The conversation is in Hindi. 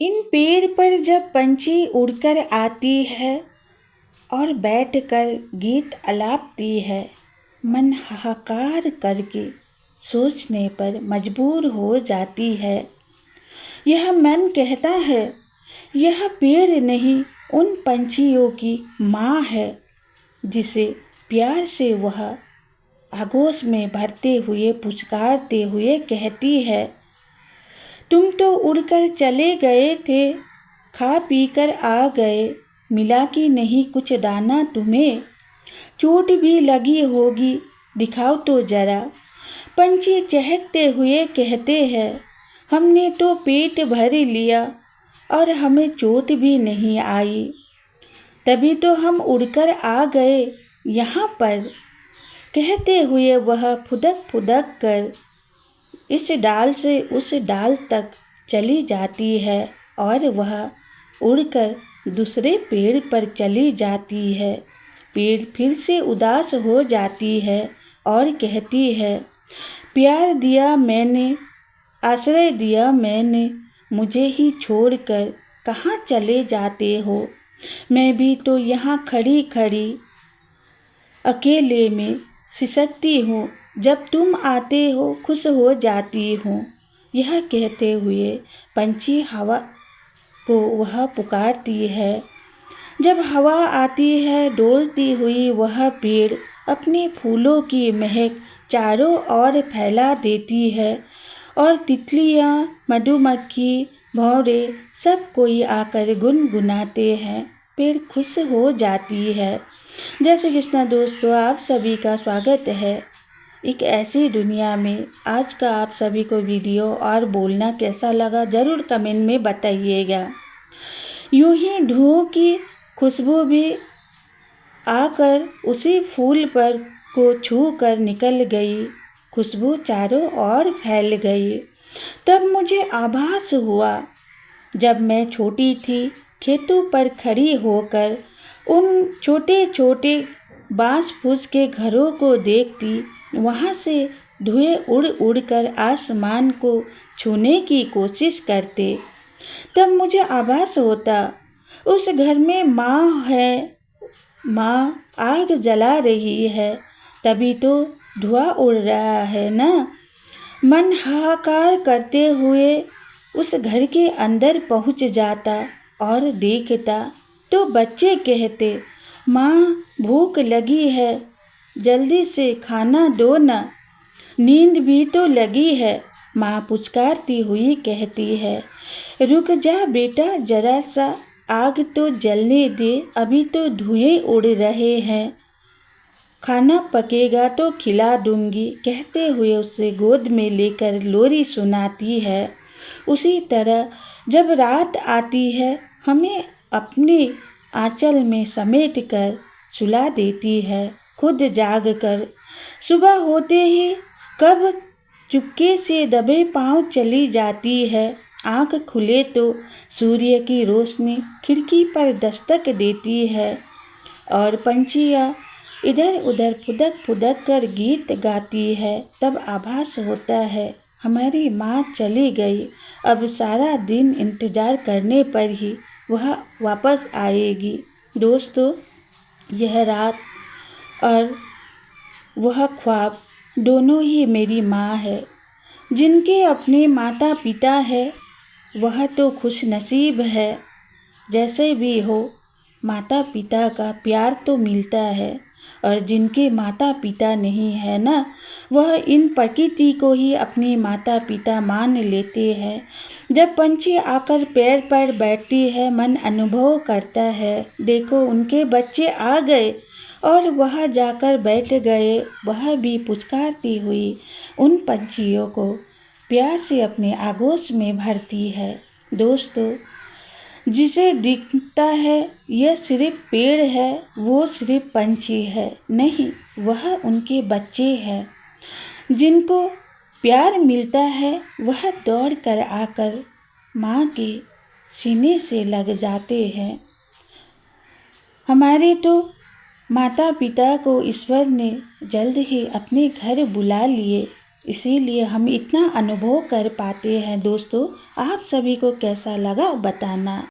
इन पेड़ पर जब पंछी उड़कर आती है और बैठकर गीत आलापती है, मन हाहाकार करके सोचने पर मजबूर हो जाती है। यह मन कहता है, यह पेड़ नहीं उन पंछियों की माँ है, जिसे प्यार से वह आगोश में भरते हुए पुचकारते हुए कहती है, तुम तो उड़कर चले गए थे, खा पी कर आ गए, मिला कि नहीं कुछ दाना तुम्हें, चोट भी लगी होगी, दिखाओ तो जरा। पंछी चहकते हुए कहते हैं, हमने तो पेट भर लिया और हमें चोट भी नहीं आई, तभी तो हम उड़कर आ गए यहाँ पर। कहते हुए वह फुदक फुदक कर इस डाल से उस डाल तक चली जाती है और वह उड़कर दूसरे पेड़ पर चली जाती है। पेड़ फिर से उदास हो जाती है और कहती है, प्यार दिया मैंने, आश्रय दिया मैंने, मुझे ही छोड़कर कहाँ चले जाते हो। मैं भी तो यहाँ खड़ी खड़ी अकेले में सिसकती हूँ, जब तुम आते हो खुश हो जाती हूँ। यह कहते हुए पंछी हवा को वह पुकारती है। जब हवा आती है डोलती हुई, वह पेड़ अपने फूलों की महक चारों ओर फैला देती है और तितलियाँ, मधुमक्खी, भौरे सब कोई आकर गुनगुनाते हैं। पेड़ खुश हो जाती है। जय श्री कृष्णा दोस्तों, आप सभी का स्वागत है एक ऐसी दुनिया में। आज का आप सभी को वीडियो और बोलना कैसा लगा ज़रूर कमेंट में बताइएगा। यूं ही धुओं की खुशबू भी आकर उसी फूल पर को छू कर निकल गई, खुशबू चारों ओर फैल गई। तब मुझे आभास हुआ, जब मैं छोटी थी, खेतों पर खड़ी होकर उन छोटे छोटे बांस फूस के घरों को देखती, वहाँ से धुएं उड़ उड़ कर आसमान को छूने की कोशिश करते। तब मुझे आभास होता, उस घर में माँ है, माँ आग जला रही है, तभी तो धुआं उड़ रहा है ना। मन हाहाकार करते हुए उस घर के अंदर पहुँच जाता और देखता तो बच्चे कहते, माँ भूख लगी है, जल्दी से खाना दो ना, नींद भी तो लगी है। माँ पुचकारती हुई कहती है, रुक जा बेटा, जरा सा आग तो जलने दे, अभी तो धुएं उड़ रहे हैं, खाना पकेगा तो खिला दूंगी। कहते हुए उसे गोद में लेकर लोरी सुनाती है। उसी तरह जब रात आती है, हमें अपने आंचल में समेट कर सुला देती है, खुद जाग कर। सुबह होते ही कब चुपके से दबे पांव चली जाती है, आँख खुले तो सूर्य की रोशनी खिड़की पर दस्तक देती है और पंछियाँ इधर उधर फुदक फुदक कर गीत गाती है। तब आभास होता है, हमारी माँ चली गई, अब सारा दिन इंतज़ार करने पर ही वह वापस आएगी। दोस्तों, यह रात और वह ख्वाब दोनों ही मेरी माँ है। जिनके अपने माता पिता है, वह तो खुश नसीब है। जैसे भी हो, माता पिता का प्यार तो मिलता है, और जिनके माता पिता नहीं है ना, वह इन प्रकृति को ही अपनी माता पिता मान लेते हैं। जब पंछी आकर पेड़ पर बैठती है, मन अनुभव करता है, देखो उनके बच्चे आ गए और वह जाकर बैठ गए। वह भी पुचकारती हुई उन पंछियों को प्यार से अपने आगोश में भरती है। दोस्तों, जिसे दिखता है यह सिर्फ पेड़ है, वो सिर्फ पंछी है नहीं, वह उनके बच्चे हैं। जिनको प्यार मिलता है, वह दौड़ कर आकर माँ के सीने से लग जाते हैं। हमारे तो माता पिता को ईश्वर ने जल्द ही अपने घर बुला लिए। इसीलिए हम इतना अनुभव कर पाते हैं। दोस्तों, आप सभी को कैसा लगा बताना।